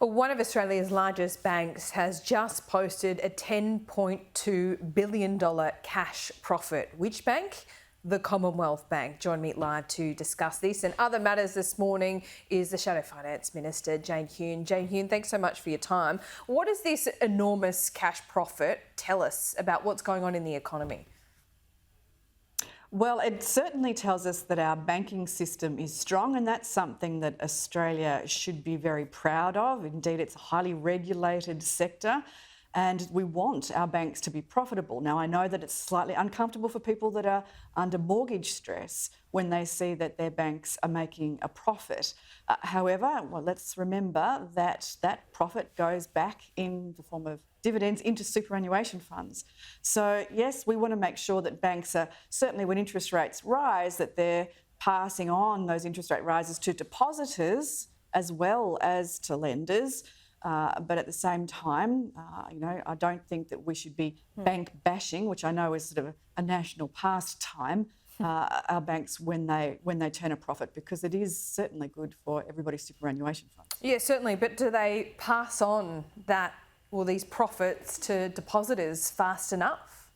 Well, one of Australia's largest banks has just posted a $10.2 billion cash profit. Which bank? The Commonwealth Bank. Join me live to discuss this and other matters this morning is the Shadow Finance Minister, Jane Hume. Jane Hume, thanks so much for your time. What does this enormous cash profit tell us about what's going on in the economy? Well, it certainly tells us that our banking system is strong, and that's something that Australia should be very proud of. Indeed, it's a highly regulated sector, and we want our banks to be profitable. Now, I know that it's slightly uncomfortable for people that are under mortgage stress when they see that their banks are making a profit. However, let's remember that that profit goes back in the form of dividends into superannuation funds. So, yes, we want to make sure that banks are, certainly when interest rates rise, that they're passing on those interest rate rises to depositors as well as to lenders. But at the same time, I don't think that we should be bank bashing, which I know is sort of a national pastime, our banks when they turn a profit, because it is certainly good for everybody's superannuation funds. Yeah, certainly. But do they pass on these profits to depositors fast enough?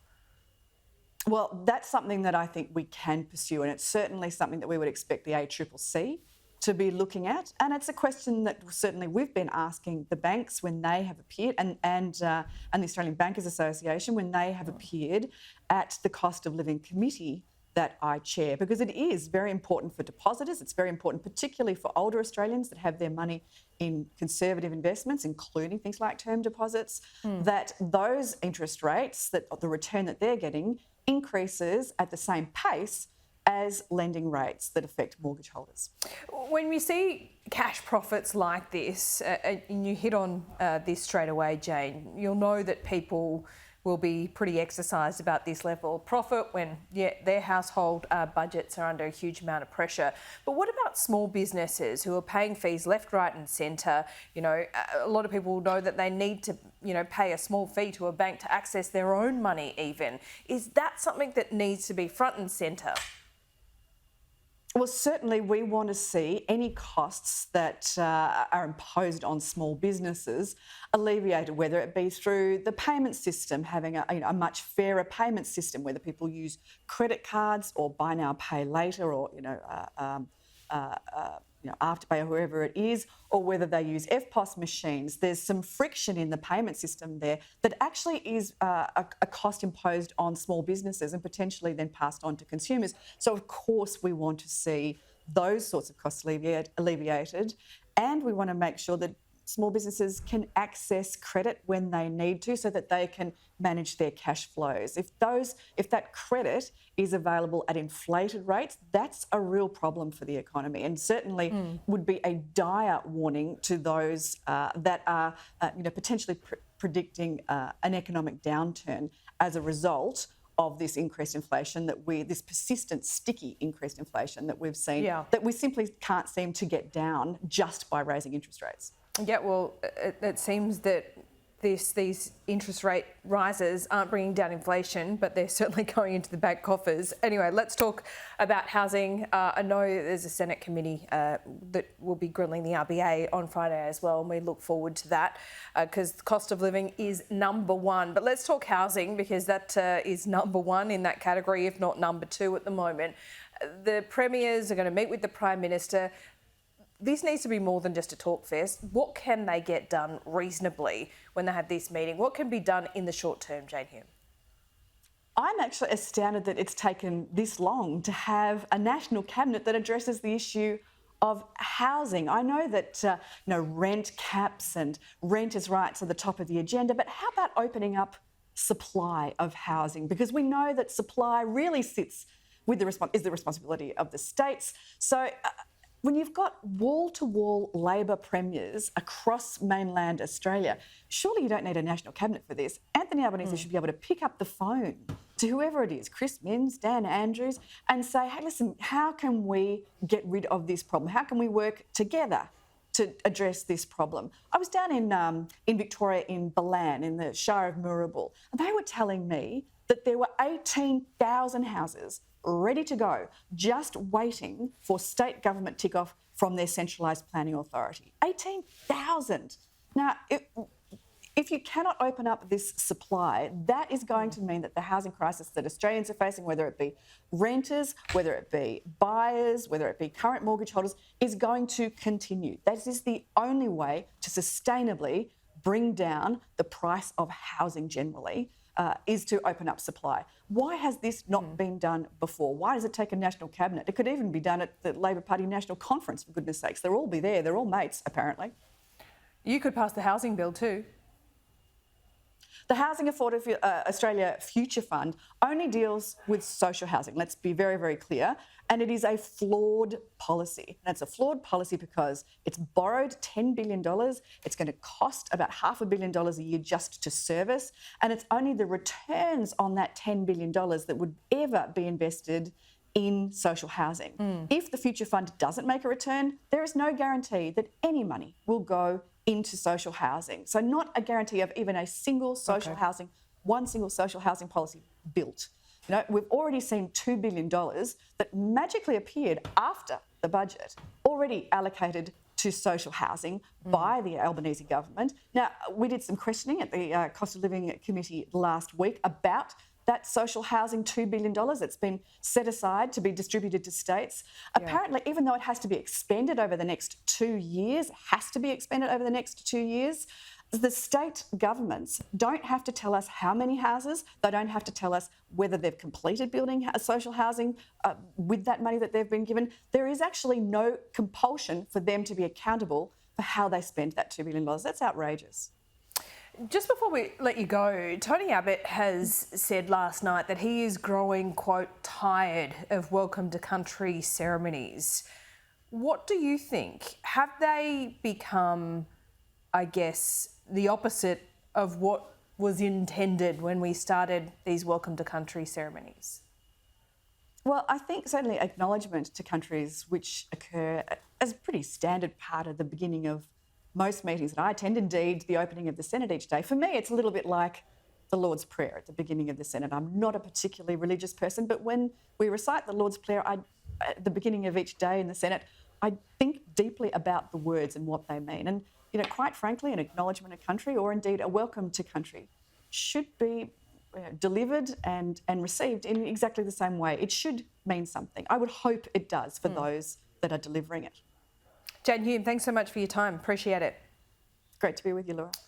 Well, that's something that I think we can pursue, and it's certainly something that we would expect the ACCC to be looking at. And it's a question that certainly we've been asking the banks when they have appeared, and the Australian Bankers Association when they have appeared at the Cost of Living Committee that I chair, because it is very important for depositors. It's very important, particularly for older Australians that have their money in conservative investments, including things like term deposits, that those interest rates, that the return that they're getting increases at the same pace as lending rates that affect mortgage holders. When we see cash profits like this, and you hit on this straight away, Jane, you'll know that people will be pretty exercised about this level of profit when their household budgets are under a huge amount of pressure. But what about small businesses who are paying fees left, right and centre? You know, a lot of people know that they need to, pay a small fee to a bank to access their own money even. Is that something that needs to be front and centre? Well, certainly we want to see any costs that are imposed on small businesses alleviated, whether it be through the payment system, having a much fairer payment system, whether people use credit cards or buy now, pay later, or Afterpay or whoever it is, or whether they use EFTPOS machines. There's some friction in the payment system there that actually is a cost imposed on small businesses and potentially then passed on to consumers. So, of course, we want to see those sorts of costs alleviated, and we want to make sure that small businesses can access credit when they need to so that they can manage their cash flows. If that credit is available at inflated rates, that's a real problem for the economy, and certainly would be a dire warning to those that are potentially predicting an economic downturn as a result of this increased inflation, this persistent, sticky increased inflation that we've seen, that we simply can't seem to get down just by raising interest rates. Yeah, well, it seems that these interest rate rises aren't bringing down inflation, but they're certainly going into the bank coffers. Anyway, let's talk about housing. I know there's a Senate committee that will be grilling the RBA on Friday as well, and we look forward to that because the cost of living is number one. But let's talk housing, because that is number one in that category, if not number two at the moment. The premiers are going to meet with the Prime Minister. This needs to be more than just a talk fest. What can they get done reasonably when they have this meeting? What can be done in the short term, Jane Hume? I'm actually astounded that it's taken this long to have a national cabinet that addresses the issue of housing. I know that rent caps and renters' rights are the top of the agenda, but how about opening up supply of housing? Because we know that supply really sits with is the responsibility of the states. So when you've got wall-to-wall Labor premiers across mainland Australia, surely you don't need a national cabinet for this. Anthony Albanese should be able to pick up the phone to whoever it is, Chris Minns, Dan Andrews, and say, hey, listen, how can we get rid of this problem? How can we work together to address this problem? I was down in Victoria, in Balan, in the Shire of Moorabool, and they were telling me that there were 18,000 houses ready to go, just waiting for state government tick-off from their centralised planning authority. 18,000. Now, if you cannot open up this supply, that is going to mean that the housing crisis that Australians are facing, whether it be renters, whether it be buyers, whether it be current mortgage holders, is going to continue. That is the only way to sustainably bring down the price of housing generally, is to open up supply. Why has this not been done before? Why does it take a national cabinet? It could even be done at the Labor Party National Conference, for goodness sakes. They'll all be there. They're all mates, apparently. You could pass the housing bill too. The Housing Affordable Australia Future Fund only deals with social housing. Let's be very, very clear. And it is a flawed policy. And it's a flawed policy because it's borrowed $10 billion. It's going to cost about $500 million a year just to service. And it's only the returns on that $10 billion that would ever be invested in social housing. If the Future Fund doesn't make a return, there is no guarantee that any money will go into social housing. So not a guarantee of even a single social housing, one single social housing policy built. You know, we've already seen $2 billion that magically appeared after the budget, already allocated to social housing by the Albanese government. Now, we did some questioning at the Cost of Living Committee last week about that social housing $2 billion that's been set aside to be distributed to states. Apparently, even though it has to be expended over the next 2 years, the state governments don't have to tell us how many houses. They don't have to tell us whether they've completed building social housing with that money that they've been given. There is actually no compulsion for them to be accountable for how they spend that $2 billion. That's outrageous. Just before we let you go, Tony Abbott has said last night that he is growing, quote, tired of welcome to country ceremonies. What do you think? Have they become, I guess, the opposite of what was intended when we started these welcome to country ceremonies? Well, I think certainly acknowledgement to countries which occur as a pretty standard part of the beginning of most meetings that I attend, indeed the opening of the Senate each day. For me, it's a little bit like the Lord's Prayer at the beginning of the Senate. I'm not a particularly religious person, but when we recite the Lord's Prayer at the beginning of each day in the Senate, I think deeply about the words and what they mean. And, you know, quite frankly, an acknowledgement of country, or indeed a welcome to country, should be delivered and received in exactly the same way. It should mean something. I would hope it does for those that are delivering it. Jane Hume, thanks so much for your time. Appreciate it. Great to be with you, Laura.